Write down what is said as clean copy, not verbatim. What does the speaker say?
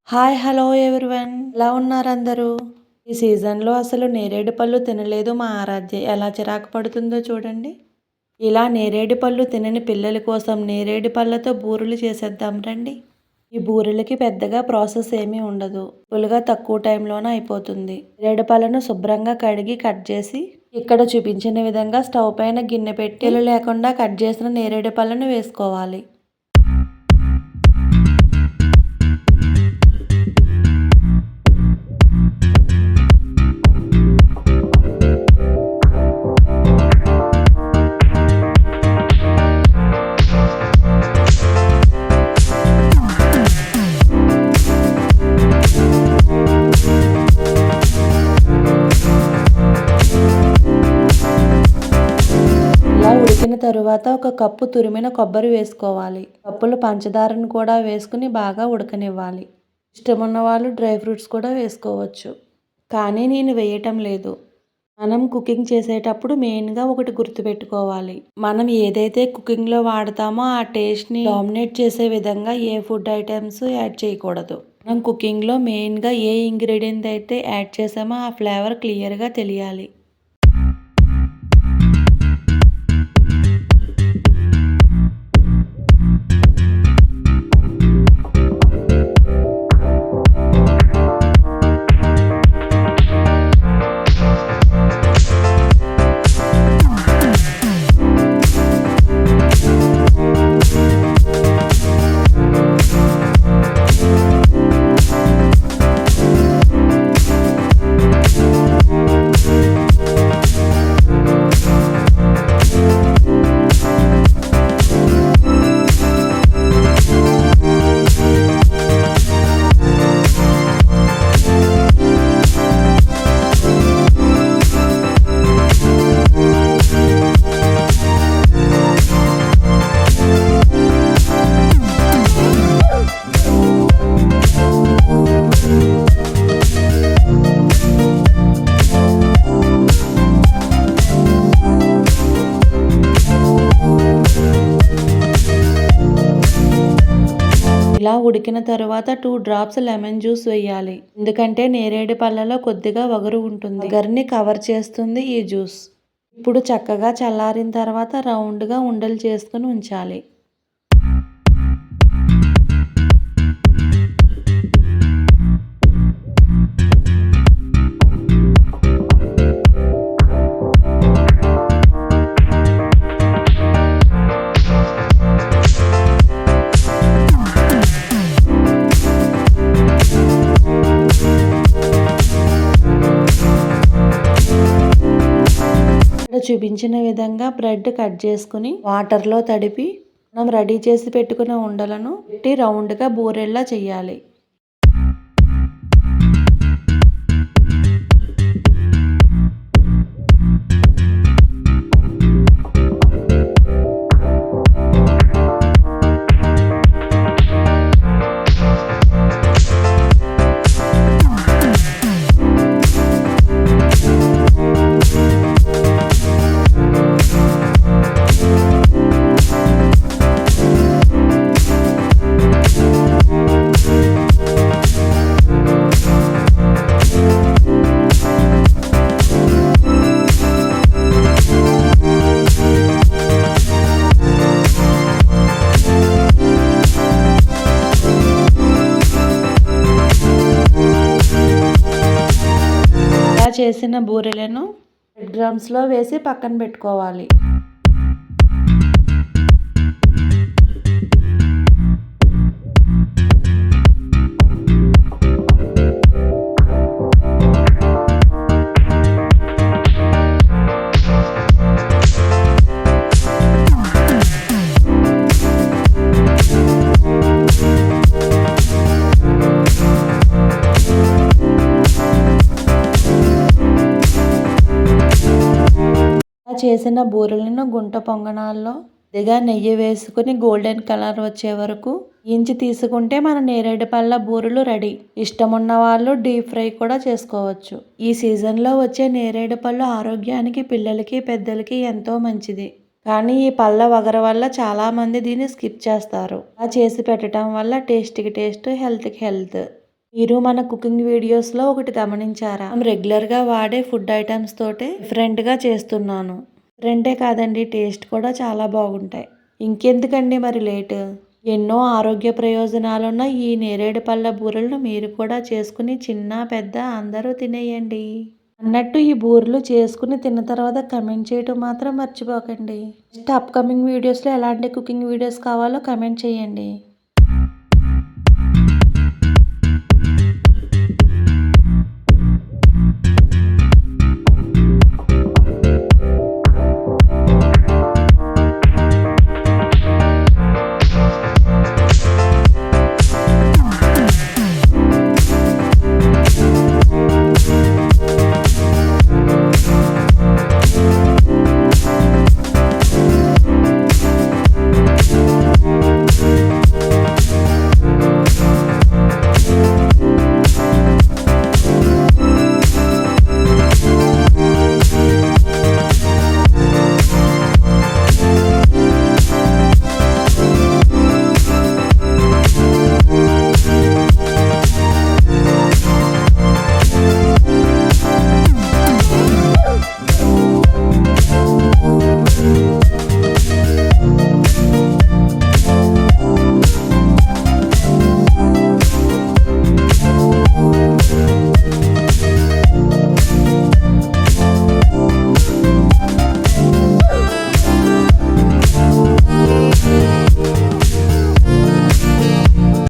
Hi! Hello everyone. ఎలా ఉన్నారందరూ? ఈ సీజన్‌లో అసలు నేరేడు పళ్ళు తినలేదు మా ఆరాధ్య. ఎలా చిరాకు పడుతుందో చూడండి. ఇలా నేరేడు పళ్ళు తినని పిల్లల కోసం నేరేడు పళ్ళతో బూరెలు చేసేద్దాం రండి. ఈ బూరెలకి పెద్దగా ప్రాసెస్ ఏమీ ఉండదు. సింపుల్‌గా తక్కువ టైంలోనే అయిపోతుంది. నేరేడు పళ్ళను శుభ్రంగా కడిగి కట్ చేసి ఇక్కడ చూపించిన విధంగా స్టవ్ పైన గిన్నె పెట్టి లేకుండా కట్ చేసిన నేరేడు పళ్ళను వేసుకోవాలి. ఉడికిన తరువాత ఒక కప్పు తురిమిన కొబ్బరి వేసుకోవాలి. కప్పులు పంచదారను కూడా వేసుకుని బాగా ఉడకనివ్వాలి. ఇష్టమున్న వాళ్ళు డ్రై ఫ్రూట్స్ కూడా వేసుకోవచ్చు, కానీ నేను వేయటం లేదు. మనం కుకింగ్ చేసేటప్పుడు మెయిన్గా ఒకటి గుర్తుపెట్టుకోవాలి. మనం ఏదైతే కుకింగ్లో వాడతామో ఆ టేస్ట్ని డామినేట్ చేసే విధంగా ఏ ఫుడ్ ఐటమ్స్ యాడ్ చేయకూడదు. మనం కుకింగ్లో మెయిన్గా ఏ ఇంగ్రీడియంట్ అయితే యాడ్ చేసామో ఆ ఫ్లేవర్ క్లియర్గా తెలియాలి. ఇలా ఉడికిన తరువాత 2 డ్రాప్స్ లెమన్ జ్యూస్ వేయాలి. ఎందుకంటే నేరేడు పళ్ళలో కొద్దిగా వగరు ఉంటుంది. వగరుని కవర్ చేస్తుంది ఈ జ్యూస్. ఇప్పుడు చక్కగా చల్లారిన తర్వాత రౌండ్గా ఉండలు చేసుకుని ఉంచాలి. చూపించిన విధంగా బ్రెడ్ కట్ చేసుకుని వాటర్లో తడిపి మనం రెడీ చేసి పెట్టుకున్న ఉండలను పెట్టి రౌండ్గా బూరెల్లా చేయాలి. చేసిన బూరెలను బ్రెడ్ క్రమ్స్లో వేసి పక్కన పెట్టుకోవాలి. చేసిన బూరెలను గుంట పొంగనాల్లో కొద్దిగా నెయ్యి వేసుకుని గోల్డెన్ కలర్ వచ్చే వరకు ఇంచి తీసుకుంటే మన నేరేడు పళ్ళ బూరెలు రెడీ. ఇష్టమున్న వాళ్ళు డీప్ ఫ్రై కూడా చేసుకోవచ్చు. ఈ సీజన్లో వచ్చే నేరేడు పళ్ళు ఆరోగ్యానికి పిల్లలకి పెద్దలకి ఎంతో మంచిది. కానీ ఈ పళ్ళ వగర వల్ల చాలామంది దీన్ని స్కిప్ చేస్తారు. అలా చేసి పెట్టడం వల్ల టేస్ట్కి టేస్ట్, హెల్త్కి హెల్త్. మీరు మన కుకింగ్ వీడియోస్లో ఒకటి గమనించారా? మనం రెగ్యులర్గా వాడే ఫుడ్ ఐటమ్స్ తోటే డిఫరెంట్గా చేస్తున్నాను. డిఫరెంటే కాదండి, టేస్ట్ కూడా చాలా బాగుంటాయి. ఇంకెందుకండి మరి లేటు? ఎన్నో ఆరోగ్య ప్రయోజనాలున్న ఈ నేరేడు పళ్ళ బూరెలను మీరు కూడా చేసుకుని చిన్న పెద్ద అందరూ తినేయండి. అన్నట్టు ఈ బూరెలు చేసుకుని తిన్న తర్వాత కమెంట్ చేయటం మాత్రం మర్చిపోకండి. నెక్స్ట్ అప్కమింగ్ వీడియోస్లో ఎలాంటి కుకింగ్ వీడియోస్ కావాలో కమెంట్ చేయండి.